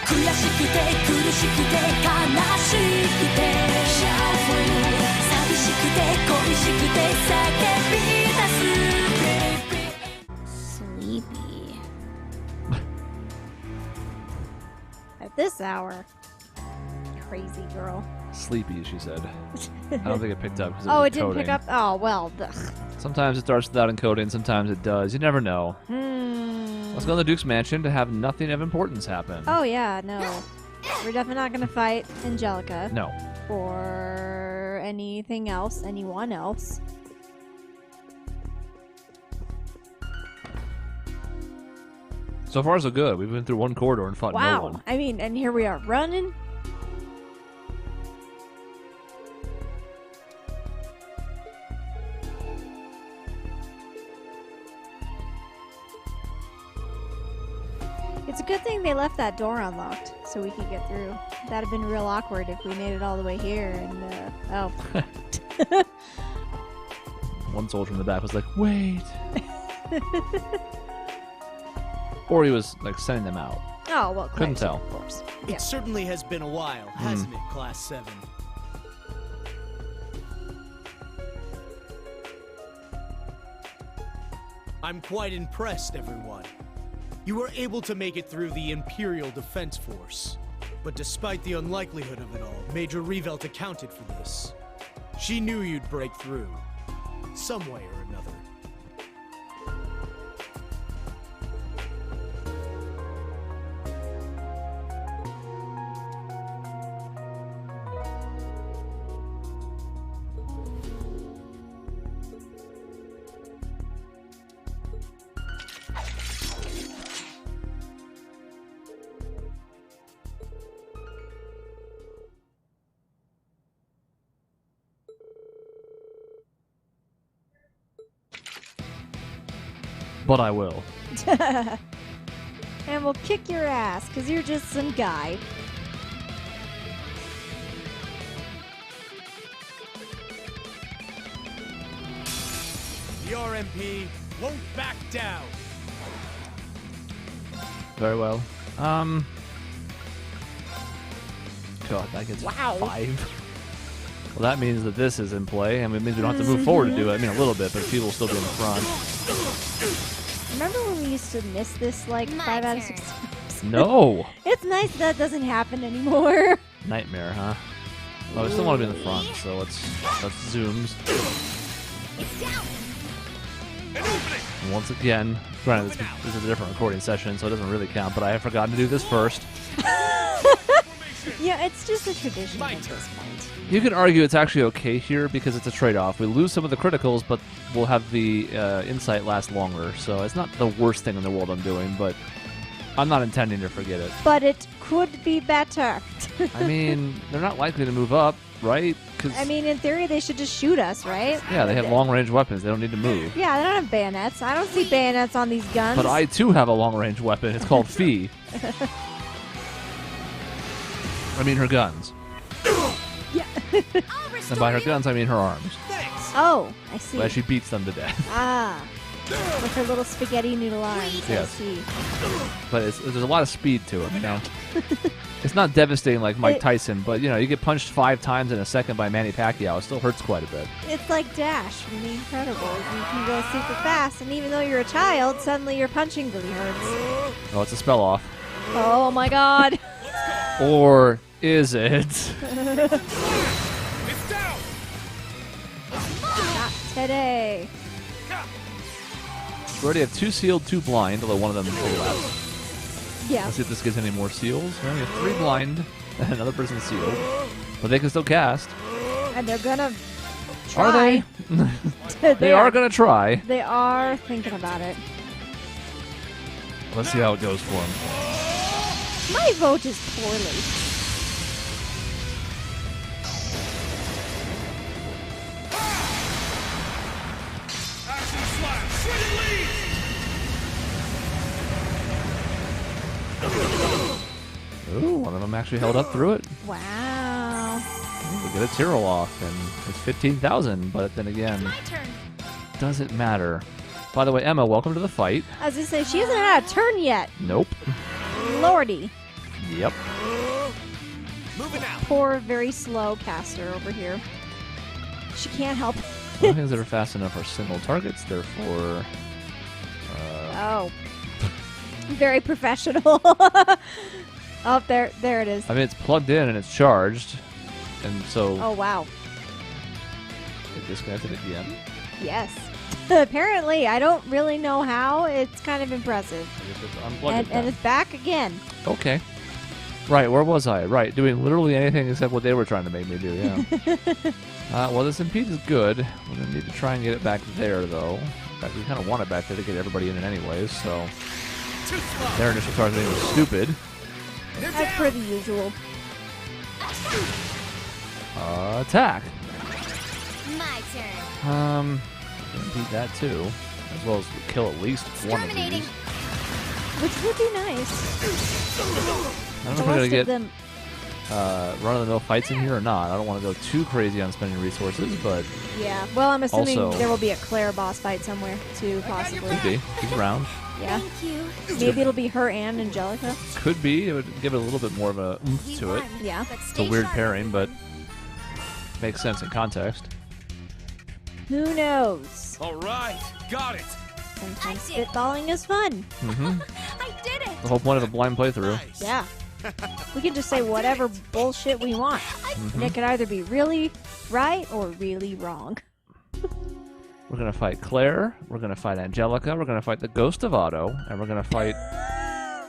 Sleepy. At this hour. Crazy girl. Sleepy, she said. I don't think it picked up because it Oh, was it didn't pick up? Oh, well. Ugh. Sometimes it starts without encoding, sometimes it does. You never know. Let's go to the Duke's mansion to have nothing of importance happen. Oh, yeah, no. We're definitely not going to fight Angelica. No. Or anything else, anyone else. So far, so good. We've been through one corridor and fought no one. Wow. I mean, and here we are running. It's a good thing they left that door unlocked so we could get through. That'd have been real awkward if we made it all the way here and, oh. One soldier in the back was like, wait. Or he was, like, sending them out. Oh, well, couldn't tell. Of course. It Yeah. certainly has been a while, hasn't it, Class 7? I'm quite impressed, everyone. You were able to make it through the Imperial Defense Force. But despite the unlikelihood of it all, Major Revelt accounted for this. She knew you'd break through, some way or another. But I will. And we'll kick your ass, because you're just some guy. The RMP won't back down. Very well. God, that gets Wow. 5. Well, that means that this is in play, and it means we don't have to move forward to do it. I mean, a little bit, but people will still be in the front. Remember when we used to miss this, like, 5 out of 6 times? No! It's nice that doesn't happen anymore. Nightmare, huh? Well, we still want to be in the front, so let's zooms. And once again, granted, this is a different recording session, so it doesn't really count, but I have forgotten to do this first. Yeah, it's just a tradition at this point. You could argue it's actually okay here because it's a trade-off. We lose some of the criticals, but we'll have the insight last longer. So it's not the worst thing in the world I'm doing, but I'm not intending to forget it. But it could be better. I mean, they're not likely to move up, right? 'Cause I mean, in theory, they should just shoot us, right? yeah, they have long-range weapons. They don't need to move. Yeah, they don't have bayonets. I don't see bayonets on these guns. But I, too, have a long-range weapon. It's called Fee. I mean her guns. Yeah. And by her guns, I mean her arms. Thanks. Oh, I see. As she beats them to death. Ah. With her little spaghetti noodle arms. Yes. I see. But there's a lot of speed to it, you know? It's not devastating like Mike Tyson, but, you know, you get punched 5 times in a second by Manny Pacquiao. It still hurts quite a bit. It's like Dash from The Incredibles. You can go super fast, and even though you're a child, suddenly your punching really hurts. Oh, it's a spell off. Oh my god. Or is it? It's down. Not today. We already have 2 sealed, 2 blind, although one of them overlaps. Yeah. Let's see if this gives any more seals. Well, we have 3 blind and another person sealed. But they can still cast. And they're gonna try. Are they? They are going to try. They are thinking about it. Let's see how it goes for them. My vote is poorly. Action slash. Swing lead. Ooh, one of them actually held up through it. Wow. We get a Tyrrell off, and it's 15,000, but then again, My turn. doesn't matter. By the way, Emma, welcome to the fight. I was gonna say, she hasn't had a turn yet. Nope. Lordy. Yep. Moving out. Poor, very slow caster over here. She can't help. Only things that are fast enough are single targets, therefore... Oh. Very professional. Oh, there it is. I mean, it's plugged in and it's charged, and so... Oh, wow. It disconnected again. Yes. Apparently, I don't really know how. It's kind of impressive. I guess it's unplugged And it's back again. Okay. Right, where was I? Right, doing literally anything except what they were trying to make me do, yeah. Well, this impede is good. We're going to need to try and get it back there, though. In fact, we kind of want it back there to get everybody in it anyways, so... Their initial targeting was stupid. As per the usual. Attack! My turn. Gonna beat that too. As well as kill at least one of these. Which would be nice. I don't know if we're The gonna rest of get them. run-of-the-mill fights in here or not. I don't want to go too crazy on spending resources, but Yeah. Well, I'm assuming Also- there will be a Claire boss fight somewhere too, possibly. could be. She's around. Yeah. Thank you. Maybe it'll be her and Angelica. Could be. It would give it a little bit more of a oomph He to it. won, Yeah. but It's a stay weird sharp, pairing, but everyone. makes sense in context. Who knows? All right, got it. Sometimes I did. spitballing is fun. Mm-hmm. I did it. The whole point of a blind playthrough. Nice. Yeah. We can just say whatever bullshit we want. And it could either be really right or really wrong. We're gonna fight Claire. We're gonna fight Angelica. We're gonna fight the Ghost of Otto, and we're gonna fight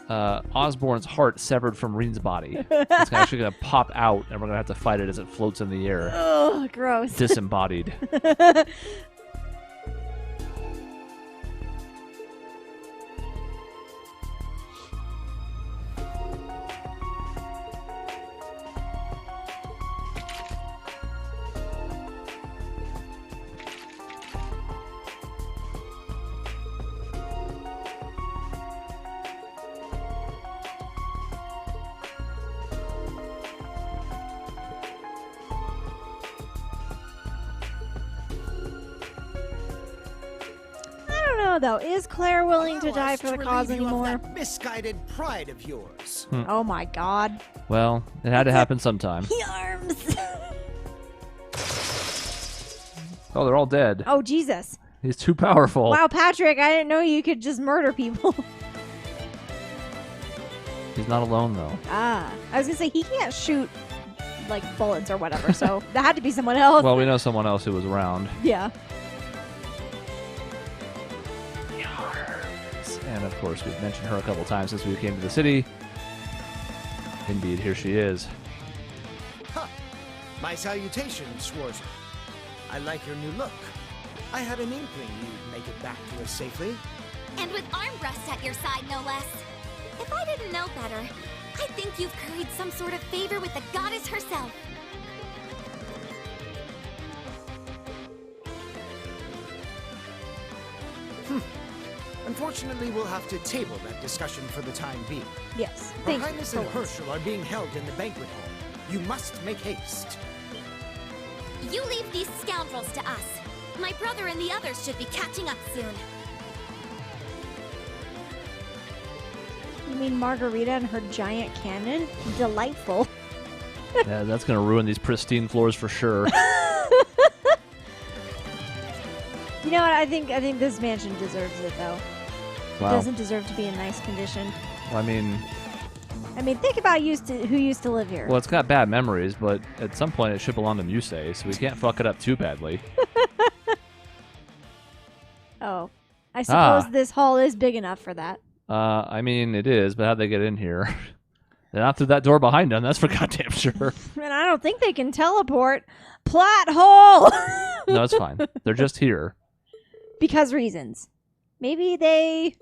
Osborne's heart severed from Rean's body. It's actually gonna pop out, and we're gonna have to fight it as it floats in the air, Ugh, gross. disembodied. I don't know, though. Is Claire willing to Allow die us for the relieve cause you of anymore? that misguided pride of yours. Oh my god. Well, it had to happen sometime. The arms! Oh, they're all dead. Oh, Jesus. He's too powerful. Wow, Patrick, I didn't know you could just murder people. He's not alone, though. Ah. I was gonna say, he can't shoot, like, bullets or whatever, so that had to be someone else. Well, we know someone else who was around. Yeah. And, of course, we've mentioned her a couple times since we came to the city. Indeed, here she is. Huh. My salutations, Schwarzer. I like your new look. I had an inkling you'd make it back to us safely. And with armbrust at your side, no less. If I didn't know better, I think you've curried some sort of favor with the goddess herself. Unfortunately, we'll have to table that discussion for the time being. Yes. Her Thank you. Highness and Herschel are being held in the banquet hall. You must make haste. You leave these scoundrels to us. My brother and the others should be catching up soon. You mean Margarita and her giant cannon? Delightful. Yeah, that's going to ruin these pristine floors for sure. You know what? I think this mansion deserves it, though. It Wow. doesn't deserve to be in nice condition. I mean, think about who used to live here. well, it's got bad memories, but at some point it should belong to Musei, so we can't fuck it up too badly. Oh. I suppose Ah. this hall is big enough for that. I mean, it is, but how'd they get in here? They're not through that door behind them, that's for goddamn sure. And I don't think they can teleport. Plot hole! No, it's fine. They're just here. Because reasons. Maybe they...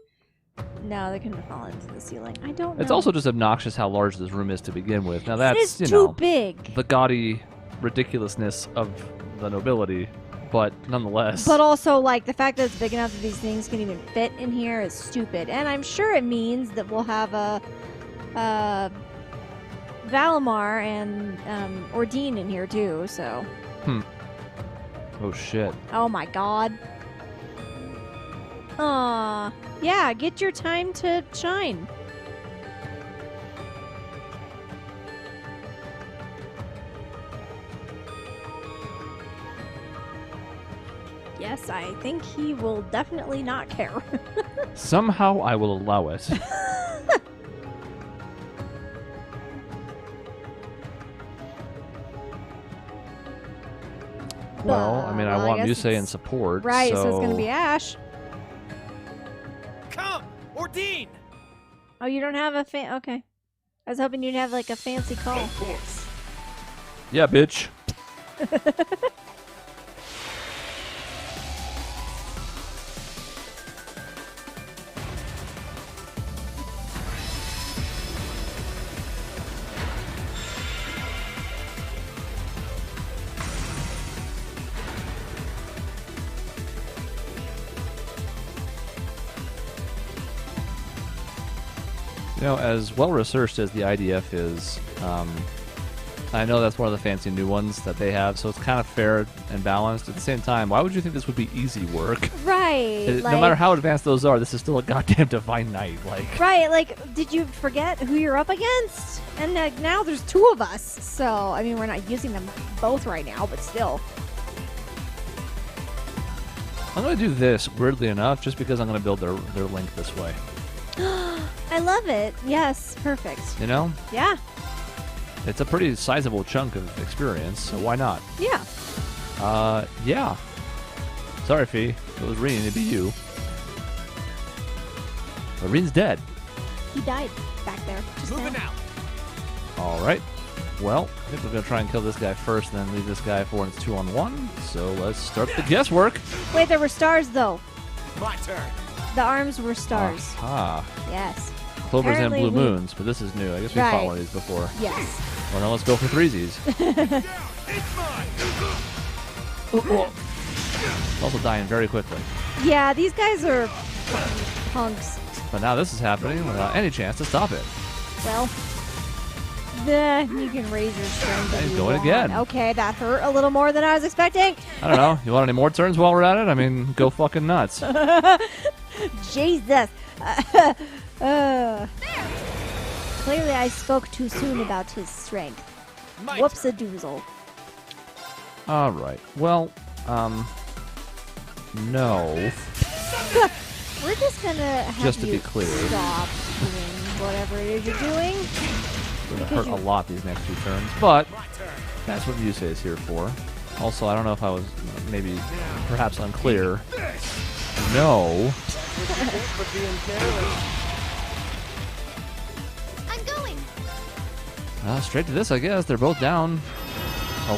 No, they couldn't fall into the ceiling. I don't know. It's also just obnoxious how large this room is to begin with. Now It that's, is you too know, big. the gaudy ridiculousness of the nobility, but nonetheless. But also, like, the fact that it's big enough that these things can even fit in here is stupid. And I'm sure it means that we'll have a Valimar and Ordine in here, too, so... Oh, shit. Oh, my God. Aw. Yeah, get your time to shine. yes, I think he will definitely not care. Somehow I will allow it. Well, I mean, I Well, want guess Musei in it's- support. Right, so it's so gonna be Ash. Come, Ordine! Oh, you don't have a okay. I was hoping you'd have like a fancy call. Yeah, bitch. You know, as well researched as the IDF is, I know that's one of the fancy new ones that they have, so it's kind of fair and balanced. At the same time, why would you think this would be easy work? Right. No matter how advanced those are, this is still a goddamn Divine Knight. Like, Right, like, did you forget who you're up against? And now there's two of us, so, I mean, we're not using them both right now, but still. I'm going to do this, weirdly enough, just because I'm going to build their link this way. I love it. Yes, perfect. You know? Yeah, It's a pretty sizable chunk of experience, so why not? yeah. Yeah. Sorry, Fee. If it was Rean, it'd be you. But Rean's dead. He died back there. Just Moving now. out. Alright. Well, I think we're going to try and kill this guy first, and then leave this guy for when it's 2-on-1. So let's start the guesswork. Wait, there were stars, though. My turn. The arms were stars. Aha. Yes. Clovers and Apparently blue we- moons, but this is new. I guess we Right. fought one of these before. Yes. Well, now let's go for threesies. It's mine. Also dying very quickly. Yeah, these guys are punks. But now this is happening without any chance to stop it. Well, you can raise your strength. if He's you going want. again. Okay, that hurt a little more than I was expecting. I don't know. You want any more turns while we're at it? I mean, go fucking nuts. Jesus. Clearly, I spoke too soon about his strength. My Whoops a turn. doozle. All right. Well, no. We're just gonna have Just to you be clear. stop doing whatever it is you're doing. It's going to Because hurt a you- lot these next few turns, but My turn. that's what Yusei is here for. Also, I don't know if I was maybe perhaps unclear. No. I'm going. Straight to this, I guess. They're both down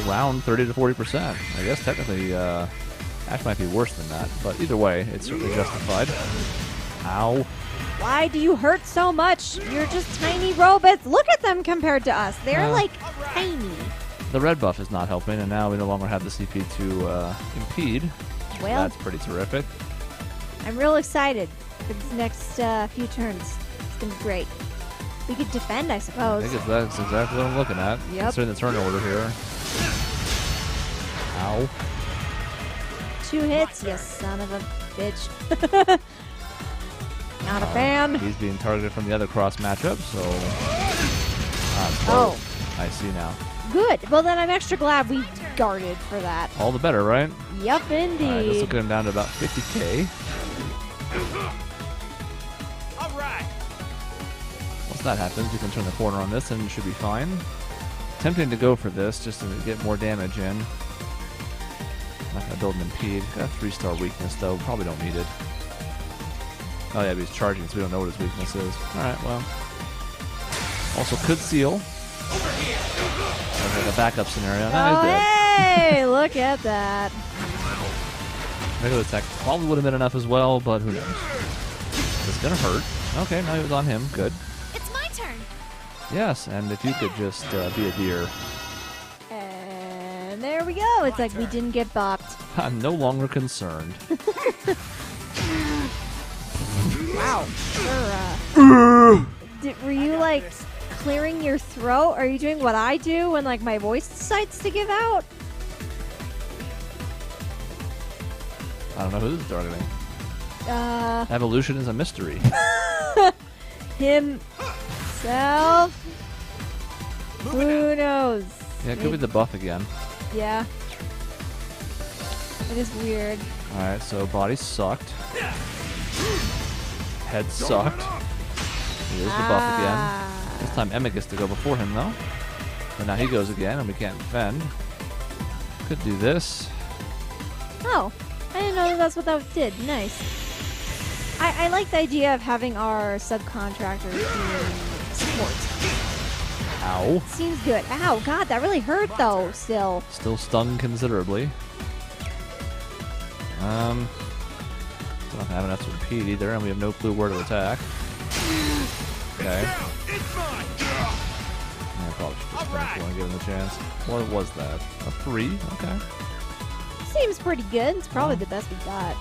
around 30 to 40%. I guess technically Ash might be worse than that, but either way, it's certainly justified. Ow. Why do you hurt so much? You're just tiny robots. Look at them compared to us. They're like tiny. The red buff is not helping, and now we no longer have the CP to impede. Well, That's pretty terrific. I'm real excited for these next few turns. It's gonna be great. We could defend, I I suppose. think that's exactly what I'm looking at. Yep. Considering the turn order here. Ow. 2 hits, you son of a bitch. Not a fan. He's being targeted from the other cross matchup, so... Oh. I see now. Good. Well, then I'm extra glad we guarded for that. All the better, right? Yup, Alright, this will indeed. get him down to about 50k. All right. Once that happens, we can turn the corner on this and it should be fine. Tempting to go for this just to get more damage in. Not going to build an impede. Got a 3-star weakness, though. Probably don't need it. Oh, yeah, but he's charging, so we don't know what his weakness is. Alright, well. Also, could seal. Like a backup scenario. No, Oh, he's dead. hey! Look at that. Regular attack probably would have been enough as well, but who knows. It's going to hurt. Okay, now he was on him. Good. It's my turn. Yes, and if you could just be a deer. And there we go. It's like we didn't get bopped. I'm no longer concerned. Wow. Were you like clearing your throat? Are you doing what I do when like my voice decides to give out? I don't know who this is targeting. Uh, Evolution is a mystery. himself. Who knows? Yeah, it could be the buff again. Yeah. It is weird. Alright, so body sucked. Head sucked. Here's the buff again. This time Emma gets to go before him, though. And now he goes again, and we can't defend. Could do this. Oh, I didn't know that's what that did. Nice. I like the idea of having our subcontractors doing support. Ow. Seems good. Ow, God, that really hurt though. Still. Still stung considerably. Don't have enough to impede either, and we have no clue where to attack. Okay. Yeah, I probably should just finish one and give him a chance. What was that? A 3? Okay. Seems pretty good. It's probably the best we got.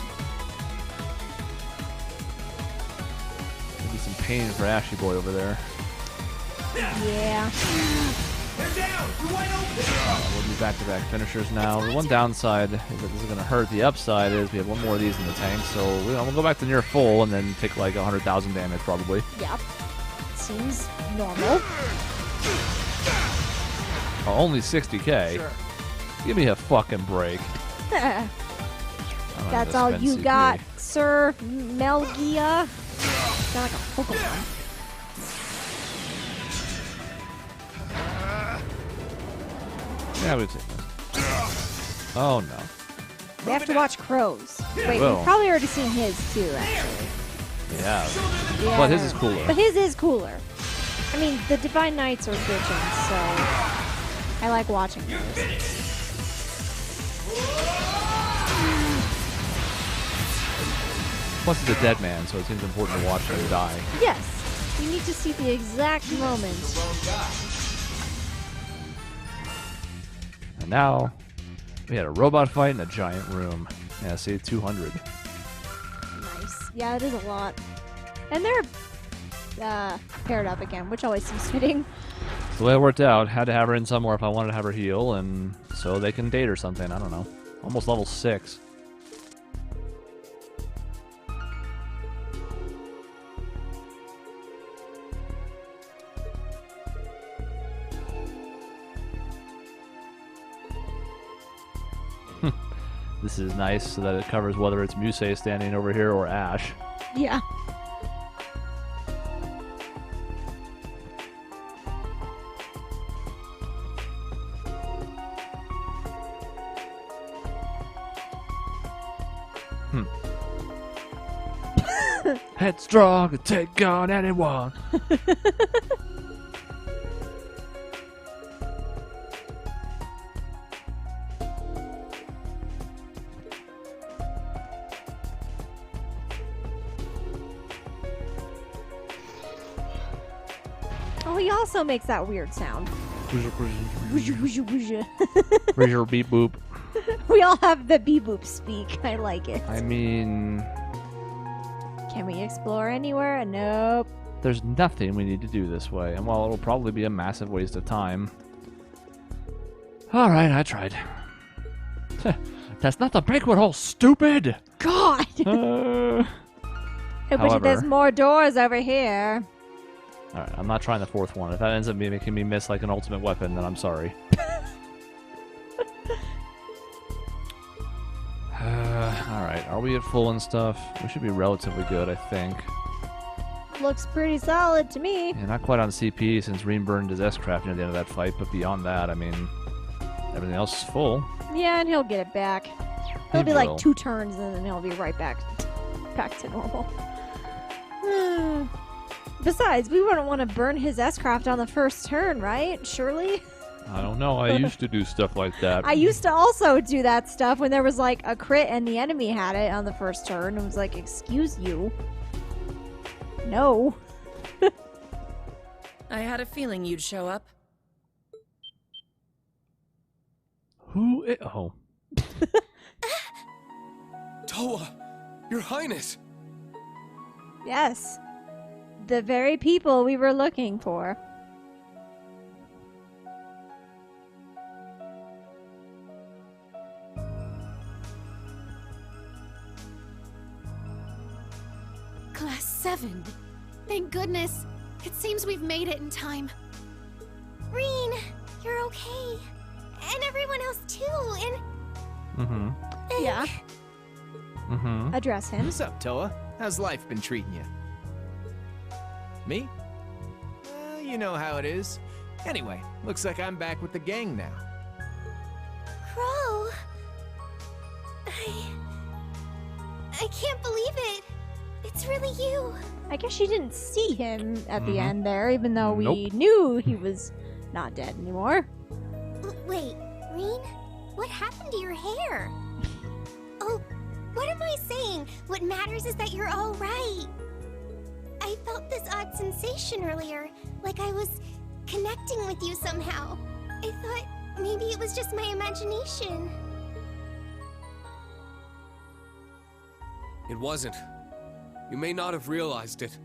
Maybe some pain for Ashy Boy over there. Yeah. We'll do back-to-back finishers now. The one downside is that this is going to hurt. The upside is we have one more of these in the tank, so we'll go back to near full and then take like 100,000 damage probably. Yep. Seems normal. Oh, only 60k. Sure. Give me a fucking break. That's all you got, Sir Melgia. Sound like a Pokemon. Yeah, we take this. Oh no. We have to watch Crows. Wait, Well. we've probably already seen his too, actually. Yeah. Yeah. But his is cooler. But his is cooler. I mean, the Divine Knights are bitchin', so I like watching those. Plus, he's a dead man, so it seems important to watch him die. Yes, you need to see the exact moment. And now, we had a robot fight in a giant room. Yeah, see, 200. Nice. Yeah, it is a lot. And they're paired up again, which always seems fitting. The way it worked out, had to have her in somewhere if I wanted to have her heal, and so they can date or something. I don't know. Almost level 6. This is nice so that it covers whether it's Musei standing over here or Ash. Yeah. Headstrong and take on anyone. Oh, he also makes that weird sound. Wooja, wooja, wooja. Razor beep boop. We all have the bee-boop speak. I like it. I mean, Can we explore anywhere? Nope. there's nothing we need to do this way, and while it'll probably be a massive waste of time. Alright, I tried. That's not the banquet hall, stupid! God! Hey, but However- there's more doors over here. Alright, I'm not trying the fourth one. If that ends up making me miss like an ultimate weapon, then I'm sorry. Alright, are we at full and stuff? We should be relatively good, I think. Looks pretty solid to me. Yeah, not quite on CP since Rean burned his S-Craft near the end of that fight, but beyond that, I mean, everything else is full. Yeah, and he'll get it back. He'll He be like will. 2 turns and then he'll be right back to normal. Besides, we wouldn't want to burn his S-Craft on the first turn, right? Surely? I don't know, I used to do stuff like that. I used to also do that stuff when there was like a crit and the enemy had it on the first turn. It was like, excuse you. No. I had a feeling you'd show up. Who oh. Toa, Your Highness! Yes. The very people we were looking for. Class 7. Thank goodness. It seems we've made it in time. Rean, you're okay. And everyone else too, and... Mm-hmm. Yeah. Mm-hmm. address him. What's up, Toa? How's life been treating you? Me? You know how it is. Anyway, looks like I'm back with the gang now. Crow. I can't believe it. It's really you. I guess she didn't see him at the end there, even though we Nope. knew he was not dead anymore. Wait, Rean? What happened to your hair? Oh, what am I saying? What matters is that you're all right. I felt this odd sensation earlier, like I was connecting with you somehow. I thought maybe it was just my imagination. It wasn't. You may not have realized it,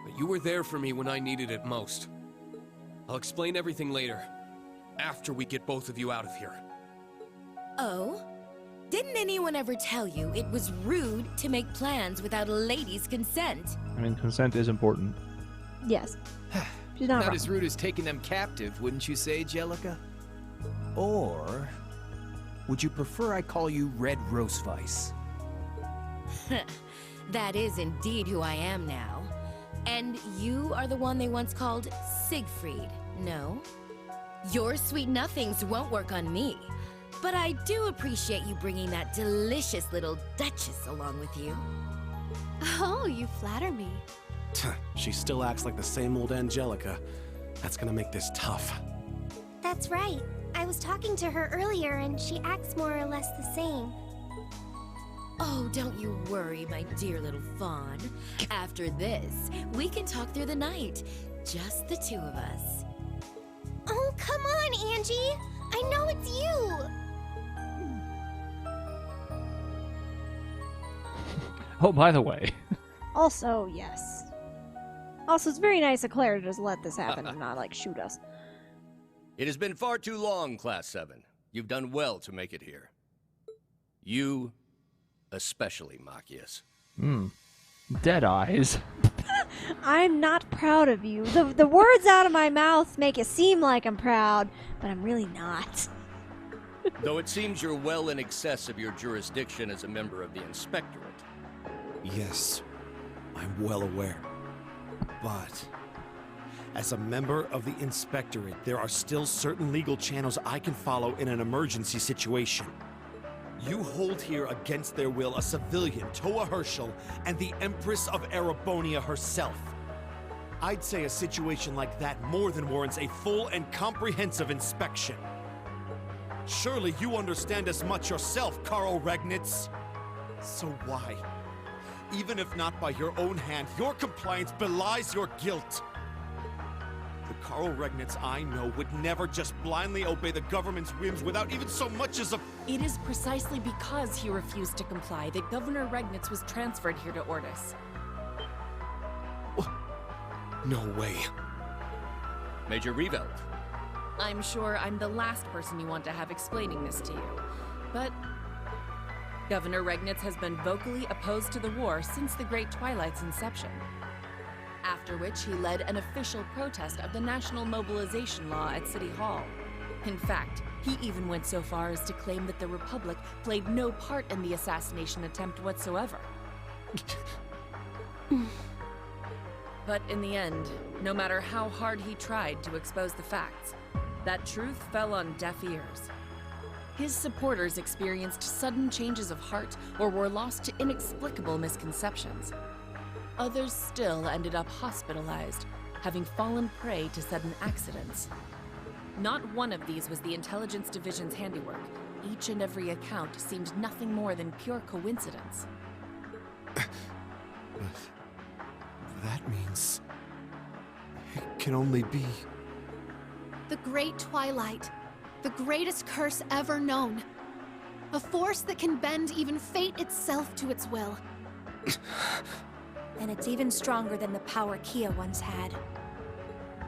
but you were there for me when I needed it most. I'll explain everything later, after we get both of you out of here. Oh? Didn't anyone ever tell you it was rude to make plans without a lady's consent? I mean, consent is important. Yes. She's not Not wrong. as rude as taking them captive, wouldn't you say, Angelica? Or would you prefer I call you Red Rosevice? That is indeed who I am now. And you are the one they once called Siegfried, no? Your sweet nothings won't work on me. But I do appreciate you bringing that delicious little Duchess along with you. Oh, you flatter me. She still acts like the same old Angelica. That's gonna make this tough. That's right. I was talking to her earlier and she acts more or less the same. Oh, don't you worry, my dear little fawn. After this, we can talk through the night. Just the two of us. Oh, come on, Angie! I know it's you! Oh, by the way. Also, yes. Also, it's very nice of Claire to just let this happen and not, like, shoot us. It has been far too long, Class 7. You've done well to make it here. You, especially, Machias. Dead eyes. I'm not proud of you. The words out of my mouth make it seem like I'm proud, but I'm really not. Though it seems you're well in excess of your jurisdiction as a member of the Inspectorate. Yes, I'm well aware. But as a member of the Inspectorate, there are still certain legal channels I can follow in an emergency situation. You hold here against their will a civilian, Toa Herschel, and the Empress of Erebonia herself. I'd say a situation like that more than warrants a full and comprehensive inspection. Surely you understand as much yourself, Karl Regnitz. So why? Even if not by your own hand, your compliance belies your guilt. The Karl Regnitz I know would never just blindly obey the government's whims without even so much as a... It is precisely because he refused to comply that Governor Regnitz was transferred here to Ordis. No way. Major Revelt. I'm sure I'm the last person you want to have explaining this to you, but Governor Regnitz has been vocally opposed to the war since the Great Twilight's inception. After which he led an official protest of the national mobilization law at City Hall. In fact, he even went so far as to claim that the Republic played no part in the assassination attempt whatsoever. But in the end, no matter how hard he tried to expose the facts, that truth fell on deaf ears. His supporters experienced sudden changes of heart or were lost to inexplicable misconceptions. Others still ended up hospitalized, having fallen prey to sudden accidents. Not one of these was the Intelligence Division's handiwork. Each and every account seemed nothing more than pure coincidence. But that means... it can only be... The Great Twilight. The greatest curse ever known. A force that can bend even fate itself to its will. And it's even stronger than the power Kia once had.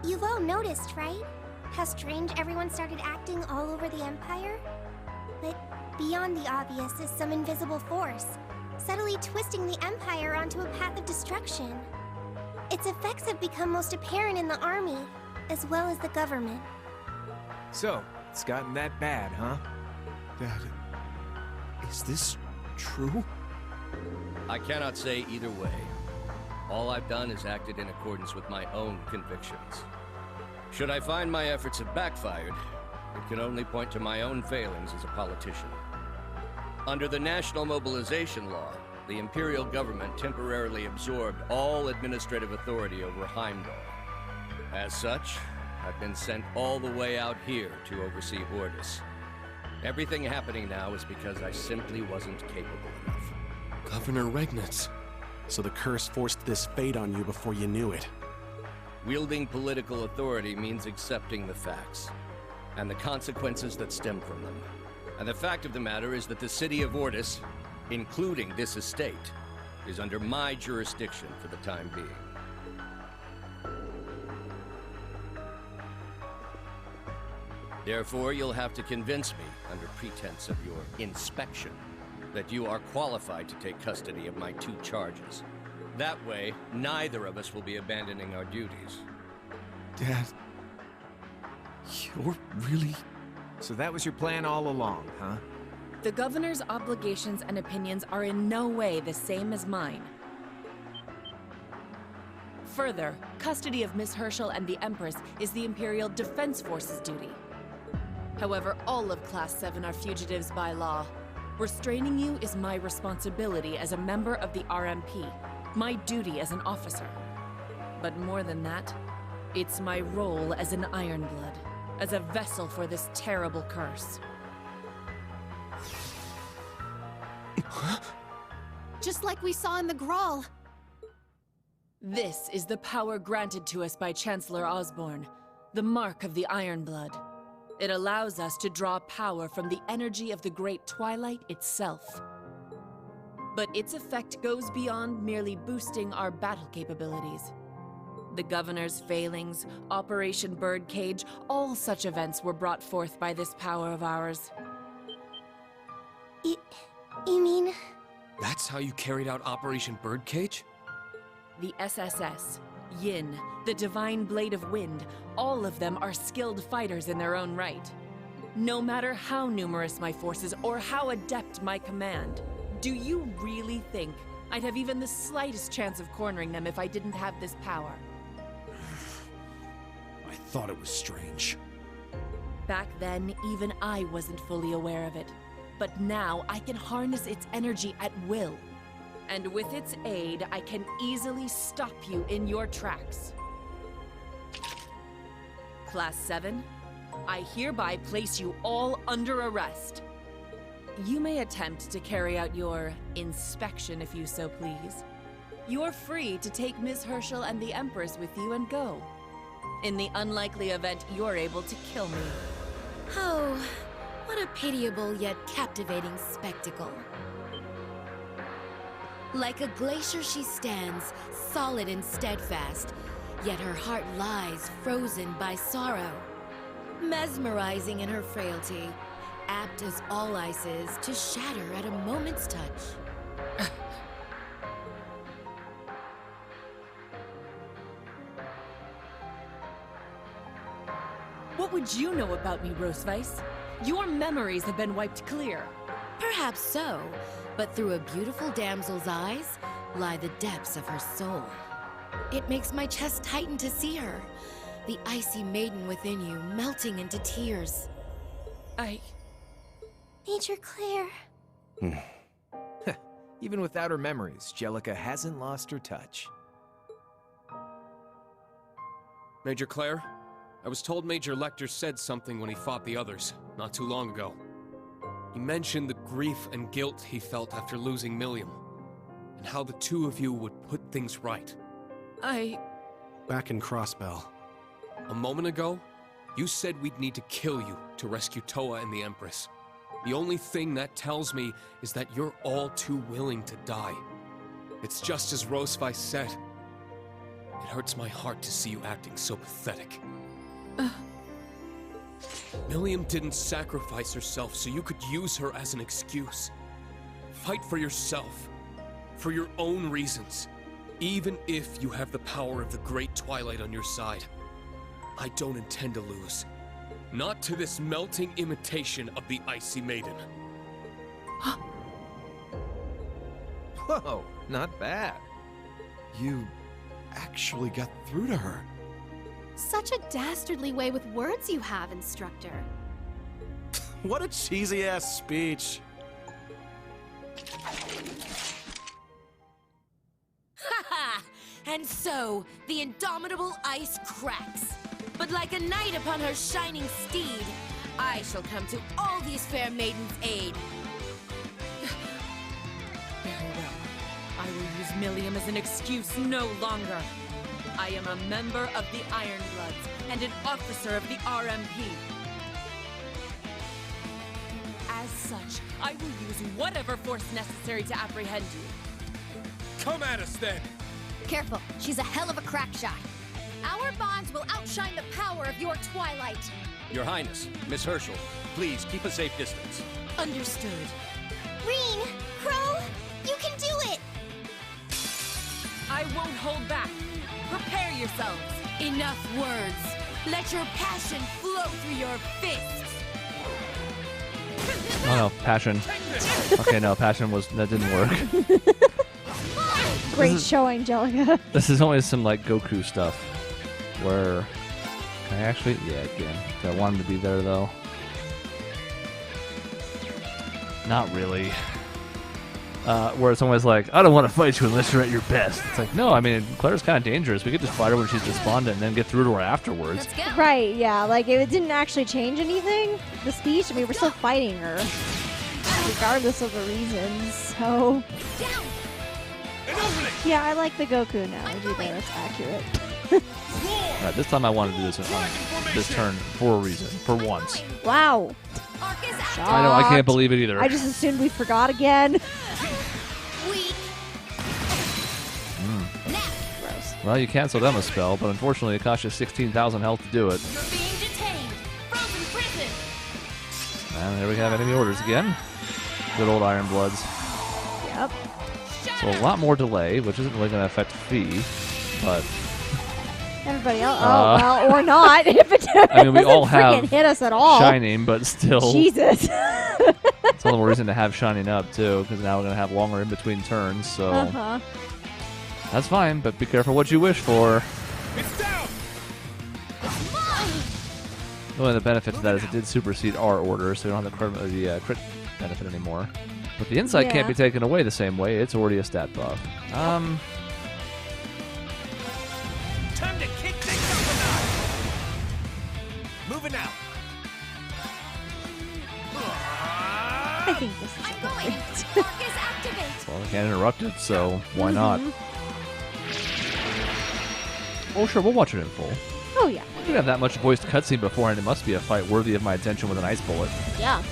You've all noticed, right? How strange everyone started acting all over the Empire? But beyond the obvious is some invisible force, subtly twisting the Empire onto a path of destruction. Its effects have become most apparent in the army, as well as the government. So, it's gotten that bad, huh? Dad, is this true? I cannot say either way. All I've done is acted in accordance with my own convictions. Should I find my efforts have backfired, it can only point to my own failings as a politician. Under the National Mobilization Law, the Imperial government temporarily absorbed all administrative authority over Heimdall. As such, I've been sent all the way out here to oversee Ordis. Everything happening now is because I simply wasn't capable enough. Governor Regnitz. So the curse forced this fate on you before you knew it. Wielding political authority means accepting the facts, and the consequences that stem from them. And the fact of the matter is that the city of Ordis, including this estate, is under my jurisdiction for the time being. Therefore, you'll have to convince me, under pretense of your inspection, that you are qualified to take custody of my 2 charges. That way, neither of us will be abandoning our duties. Dad, you're really... So that was your plan all along, huh? The governor's obligations and opinions are in no way the same as mine. Further, custody of Miss Herschel and the Empress is the Imperial Defense Force's duty. However, all of Class 7 are fugitives by law. Restraining you is my responsibility as a member of the RMP, my duty as an officer. But more than that, it's my role as an Ironblood, as a vessel for this terrible curse. Just like we saw in the Grawl. This is the power granted to us by Chancellor Osborne, the mark of the Ironblood. It allows us to draw power from the energy of the Great Twilight itself. But its effect goes beyond merely boosting our battle capabilities. The Governor's failings, Operation Birdcage, all such events were brought forth by this power of ours. You mean... That's how you carried out Operation Birdcage? The SSS, Yin, the Divine Blade of Wind, all of them are skilled fighters in their own right. No matter how numerous my forces or how adept my command, do you really think I'd have even the slightest chance of cornering them if I didn't have this power? I thought it was strange. Back then, even I wasn't fully aware of it. But now I can harness its energy at will. And with its aid, I can easily stop you in your tracks. Class 7, I hereby place you all under arrest. You may attempt to carry out your inspection if you so please. You're free to take Miss Herschel and the Empress with you and go. In the unlikely event you're able to kill me. Oh, what a pitiable yet captivating spectacle. Like a glacier she stands, solid and steadfast, yet her heart lies frozen by sorrow. Mesmerizing in her frailty, apt as all ice is to shatter at a moment's touch. What would you know about me, Roseweiss? Your memories have been wiped clear. Perhaps so, but through a beautiful damsel's eyes lie the depths of her soul. It makes my chest tighten to see her, the icy maiden within you melting into tears. Major Claire. Even without her memories, Angelica hasn't lost her touch. Major Claire, I was told Major Lecter said something when he fought the others, not too long ago. He mentioned the grief and guilt he felt after losing Milliam, and how the two of you would put things right. Back in Crossbell. A moment ago, you said we'd need to kill you to rescue Toa and the Empress. The only thing that tells me is that you're all too willing to die. It's just as Roseweiss said. It hurts my heart to see you acting so pathetic. Milliam didn't sacrifice herself so you could use her as an excuse. Fight for yourself, for your own reasons, even if you have the power of the Great Twilight on your side. I don't intend to lose. Not to this melting imitation of the Icy Maiden. Whoa, not bad. You actually got through to her. Such a dastardly way with words you have, Instructor. What a cheesy-ass speech. Haha! And so, the indomitable ice cracks. But like a knight upon her shining steed, I shall come to all these fair maidens' aid. Very well. I will use Millium as an excuse no longer. I am a member of the Ironbloods and an officer of the RMP. As such, I will use whatever force necessary to apprehend you. Come at us then! Careful, she's a hell of a crack shot. Our bonds will outshine the power of your twilight. Your Highness, Miss Herschel, please keep a safe distance. Understood. Rean, Crow, you can do it! I won't hold back. Prepare yourselves. Enough words. Let your passion flow through your fists. Oh no, passion. Okay, no, passion that didn't work. Great show, Angelica. This is only some like Goku stuff. Where can I actually? Yeah, I can. Do I want him to be there though? Not really. Where it's always like, I don't want to fight you unless you're at your best. It's like, no, I mean, Claire's kind of dangerous. We could just fight her when she's despondent and then get through to her afterwards. Let's go. Right, yeah. Like, it didn't actually change anything, the speech. I mean, we're still fighting her, regardless of the reasons. So, yeah, I like the Goku analogy there. It's accurate. Alright, this time I wanted to do this on this turn for a reason. For once. Wow. I know, I can't believe it either. I just assumed we forgot again. Gross. Well, you canceled them a spell, but unfortunately it cost you 16,000 health to do it. And there we have enemy orders again. Good old Iron Bloods. Yep. So a lot more delay, which isn't really going to affect Fee, but... Everybody else, well, or not. If it I mean, we all have hit us at all. Shining, but still... Jesus. It's a little more reason to have Shining up, too, because now we're going to have longer in-between turns, so... That's fine, but be careful what you wish for. It's down! One of the benefits of that is it did supersede our order, so you don't have the crit benefit anymore. But the insight can't be taken away the same way. It's already a stat buff. Time to kick things up a notch! Moving out! I think this is perfect. Well, we can't interrupt it, so why not? Oh, sure, we'll watch it in full. Oh, yeah. We have that much voiced cutscene beforehand. It must be a fight worthy of my attention with an ice bullet. Yeah.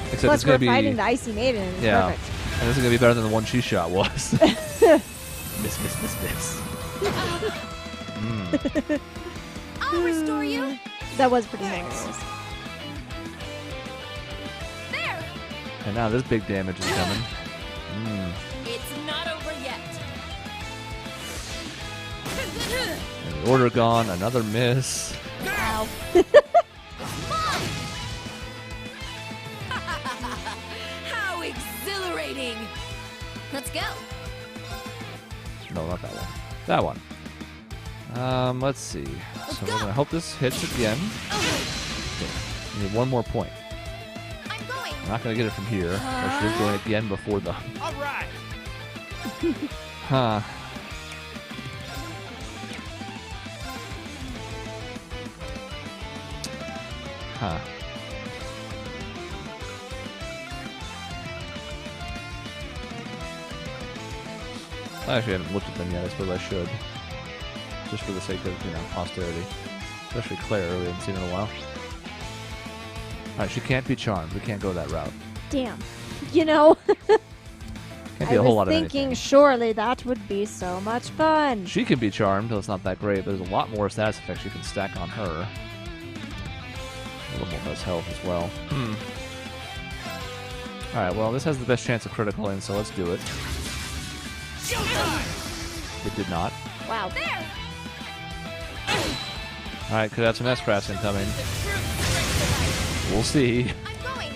Except Plus, it's going to be fighting the Icy Maiden. It's perfect. And this is going to be better than the one she shot was. Miss. I'll restore you. That was pretty hilarious. There. And now this big damage is coming. It's not over yet. And the order gone. Another miss. Wow. How exhilarating! Let's go. No, not that one. That one. Let's see. So we're gonna hope this hits at the end. Okay. We need one more point. I'm going. I'm not gonna get it from here. Or she's going at the end before the. All right! Huh. Huh. I actually haven't looked at them yet. I suppose I should. Just for the sake of, posterity. Especially Claire, we haven't seen in a while. Alright, she can't be charmed. We can't go that route. Damn. Can't be a whole lot of I was anything. thinking surely that would be so much fun. She can be charmed, though it's not that great, but there's a lot more status effects you can stack on her. A little more less health as well. Alright, well, this has the best chance of critical in, so let's do it. It did not. Wow. There. Alright, could have some S-Crafts incoming. We'll see. I'm going.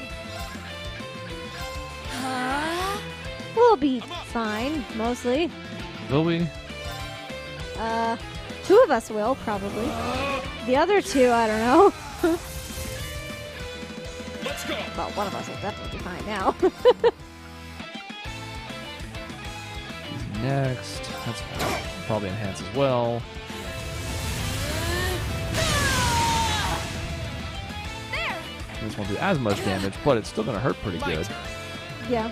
We'll be fine, mostly. Will we? 2 of us will, probably. The other 2, I don't know. Let's go. Well, one of us will definitely be fine now. Next. That's probably enhance as well. This won't do as much damage, but it's still going to hurt pretty good. Yeah.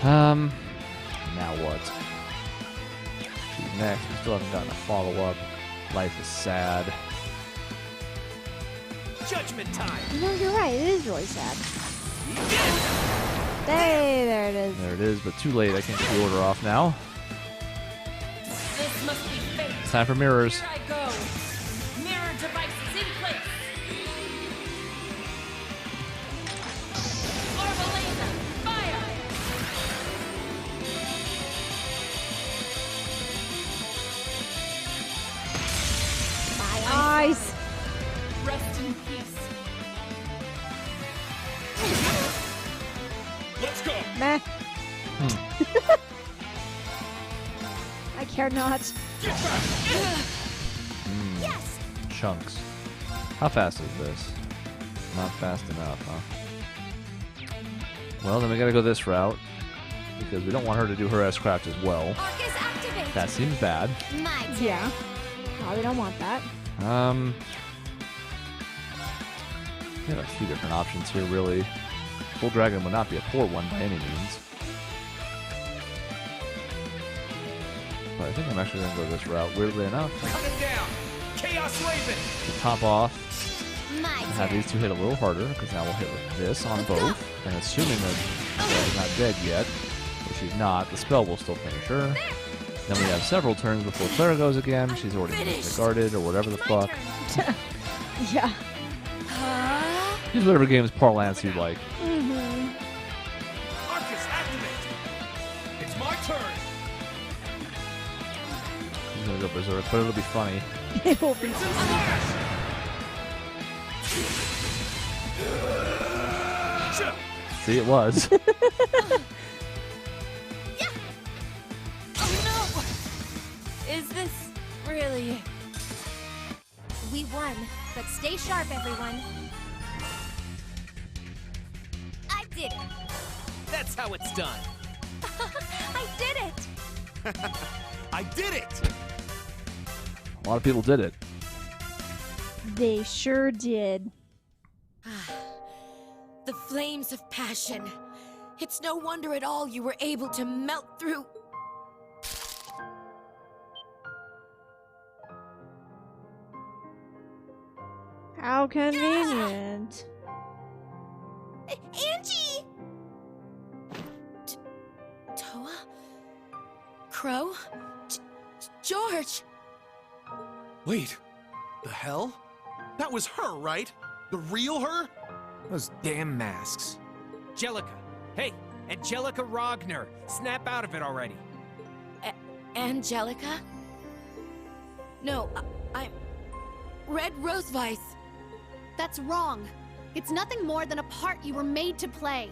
Now what? She's next. We still haven't gotten a follow-up. Life is sad. Judgment time. No, you're right. It is really sad. Hey, there it is. There it is, but too late. I can't get the order off now. This must be fate. Time for mirrors. Here I go. Mirror devices in place. Orbital laser, fire. My eyes. Rest in peace. Let's go. Meh. I care not. Yes! Chunks. How fast is this? Not fast enough, huh? Well, then we gotta go this route. Because we don't want her to do her S-Craft as well. Arcus activate! That seems bad. My turn. Yeah. Probably don't want that. We have a few different options here, really. Full Dragon would not be a poor one by any means. But I think I'm actually going to go this route, weirdly enough. Coming down. Chaos Raven. To top off, My and have turn. these 2 hit a little harder, because now we'll hit with this on both. And assuming that she's not dead yet, if she's not, the spell will still finish her. Then we have several turns before Clara goes again. She's already disregarded or whatever the fuck. Yeah. Use whatever game's parlance you like. Arcus activate. It's my turn. I'm gonna go berserk, but it'll be funny. It will be. See, it was. Oh no! Is this really it? We won, but stay sharp, everyone. I did it. That's how it's done. I did it. I did it! A lot of people did it. They sure did. The flames of passion. It's no wonder at all you were able to melt through. How convenient. Angie! Toa? Crow? George! Wait, the hell? That was her, right? The real her? Those damn masks. Angelica. Hey, Angelica Rogner. Snap out of it already. Angelica? No, I'm... Red Roseweiss. That's wrong. It's nothing more than a part you were made to play.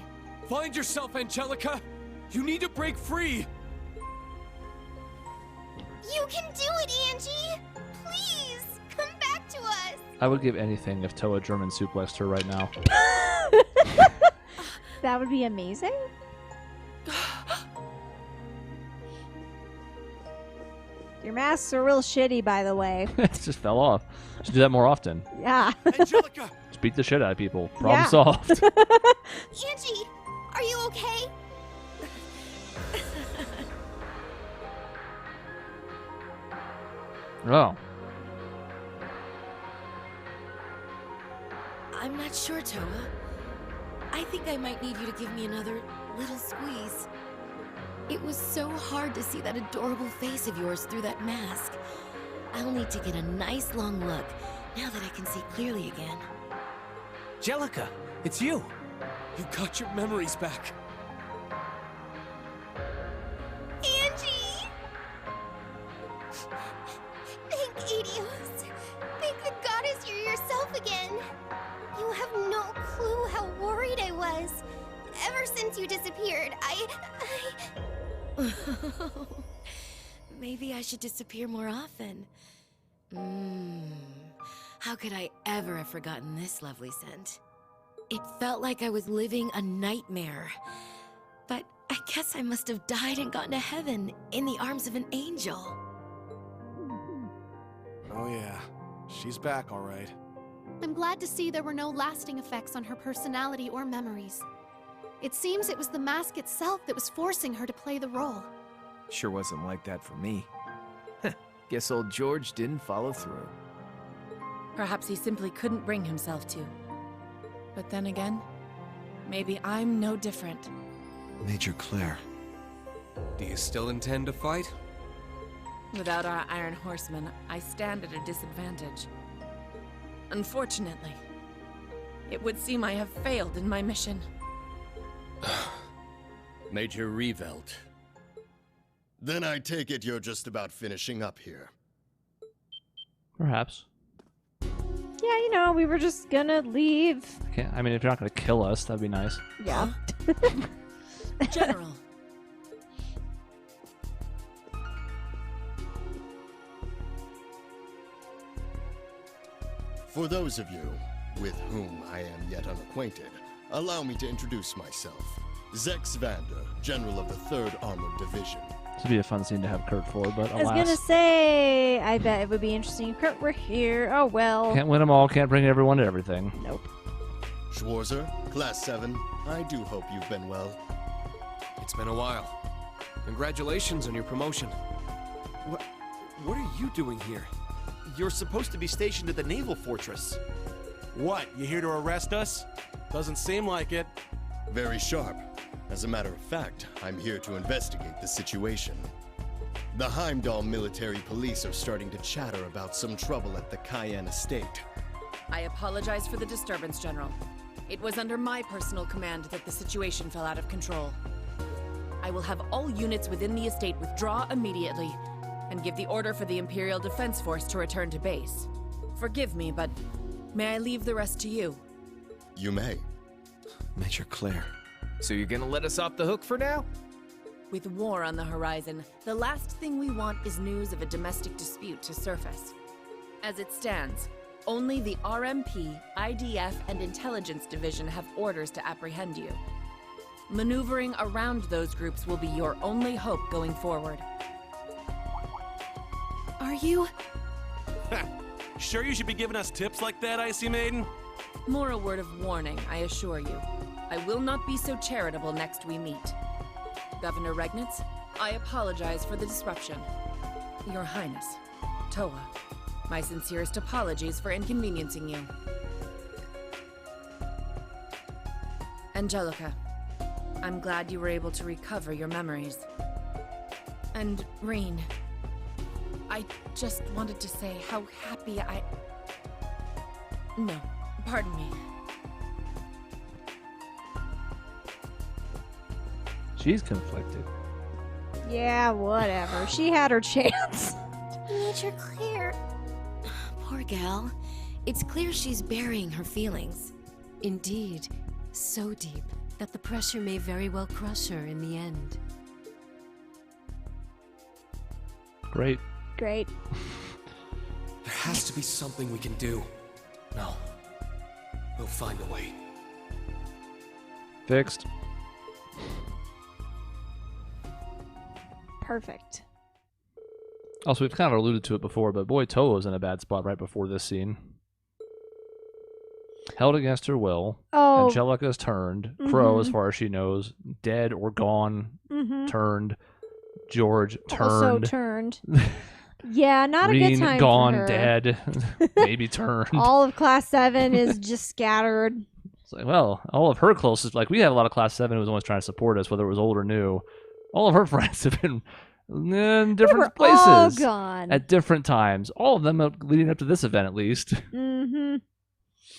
Find yourself, Angelica. You need to break free. You can do it, Angie! Please, come back to us! I would give anything if Toa German suplexed her right now. That would be amazing. Your masks are real shitty, by the way. It just fell off. Should do that more often. Yeah. Angelica! Just beat the shit out of people. Problem Yeah. solved. Angie, are you okay? Oh. I'm not sure, Toa. I think I might need you to give me another little squeeze. It was so hard to see that adorable face of yours through that mask. I'll need to get a nice long look now that I can see clearly again. Angelica, it's you. You got your memories back. Angie! Thank Adios. Thank the goddess you're yourself again. You have no clue how worried I was. Ever since you disappeared, Maybe I should disappear more often. How could I ever have forgotten this lovely scent? It felt like I was living a nightmare. But I guess I must have died and gone to heaven in the arms of an angel. Oh yeah, she's back all right. I'm glad to see there were no lasting effects on her personality or memories. It seems it was the mask itself that was forcing her to play the role. Sure wasn't like that for me. Guess old George didn't follow through. Perhaps he simply couldn't bring himself to. But then again, maybe I'm no different. Major Claire. Do you still intend to fight? Without our Iron Horsemen, I stand at a disadvantage. Unfortunately, it would seem I have failed in my mission. Major Revelt. Then I take it you're just about finishing up here. Perhaps. Yeah, you know, we were just gonna leave. I mean, if you're not gonna kill us, that'd be nice. Yeah. General. For those of you with whom I am yet unacquainted, allow me to introduce myself. Zex Vander, General of the 3rd Armored Division. This would be a fun scene to have Kurt for, but I was alas. gonna say, I bet it would be interesting if Kurt were here. Oh well. Can't win them all, can't bring everyone to everything. Nope. Schwarzer, Class 7, I do hope you've been well. It's been a while. Congratulations on your promotion. What are you doing here? You're supposed to be stationed at the Naval Fortress. What, you here to arrest us? Doesn't seem like it. Very sharp. As a matter of fact, I'm here to investigate the situation. The Heimdall military police are starting to chatter about some trouble at the Cayenne estate. I apologize for the disturbance, General. It was under my personal command that the situation fell out of control. I will have all units within the estate withdraw immediately and give the order for the Imperial Defense Force to return to base. Forgive me, but may I leave the rest to you? You may. Major Claire. So you're gonna let us off the hook for now? With war on the horizon, the last thing we want is news of a domestic dispute to surface. As it stands, only the RMP, IDF, and Intelligence Division have orders to apprehend you. Maneuvering around those groups will be your only hope going forward. Are you? Sure you should be giving us tips like that, Icy Maiden? More a word of warning, I assure you. I will not be so charitable next we meet. Governor Regnitz, I apologize for the disruption. Your Highness, Toa, my sincerest apologies for inconveniencing you. Angelica, I'm glad you were able to recover your memories. And Rean, I just wanted to say how happy I... No, pardon me. She's conflicted. Yeah, whatever. She had her chance. Major Claire. Poor gal. It's clear she's burying her feelings. Indeed, so deep that the pressure may very well crush her in the end. Great. Great. There has to be something we can do. No. We'll find a way. Fixed. Perfect. Also, we've kind of alluded to it before, but boy, Toa's in a bad spot right before this scene. Held against her will. Oh. Angelica's turned. Crow, as far as she knows, dead or gone. Turned. George turned. Also turned. Yeah, not a Rean, good time gone, for her. dead. Maybe turned. All of Class 7 is just scattered. It's like, well, all of her closest, like we have a lot of Class 7 who was always trying to support us, whether it was old or new. All of her friends have been in different places all gone. at different times. All of them leading up to this event, at least. Mm-hmm.